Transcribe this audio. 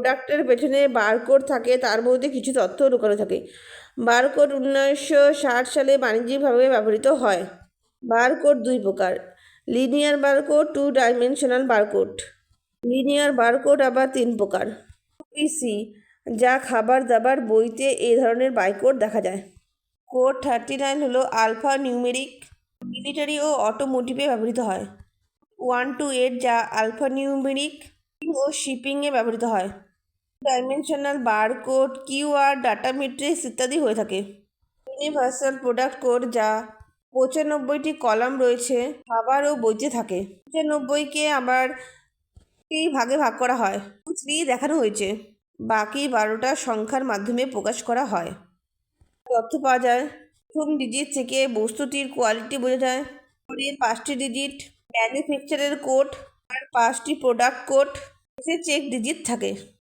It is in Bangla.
প্রোডাক্টের পেছনে বারকোড থাকে, তার মধ্যে কিছু তথ্য লুকানো থাকে। বারকোড 1960 সালে বাণিজ্যিকভাবে ব্যবহৃত হয়। বারকোড দুই প্রকার: linear barcode, 2 dimensional barcode. Linear barcode আবার তিন প্রকার। পিসি, যা খাবার দাবার বইতে এই ধরনের বারকোড দেখা যায়। কোড 39 হলো আলফা নিউমেরিক, মিলিটারি ও অটোমোটিভে ব্যবহৃত হয়। 1 to 8, যা আলফা নিউমেরিক ও শিপিংয়ে ব্যবহৃত হয়। Dimensional barcode QR, data matrix ইত্যাদি হয়ে থাকে। ইউনিভার্সাল প্রোডাক্ট কোড, যা 95টি কলাম রয়েছে, খাবার ও বইতে থাকে। 95কে আবার 3 ভাগে ভাগ করা হয়। 3 দেখানো হয়েছে, বাকি 12টা সংখ্যার মাধ্যমে প্রকাশ করা হয়। তথ্য পাওয়া যায়। প্রথম ডিজিট থেকে বস্তুটির কোয়ালিটি বোঝা যায়। পরের 5টি ডিজিট ম্যানুফ্যাকচারের কোড আর 5টি প্রোডাক্ট কোড, চেক ডিজিট থাকে।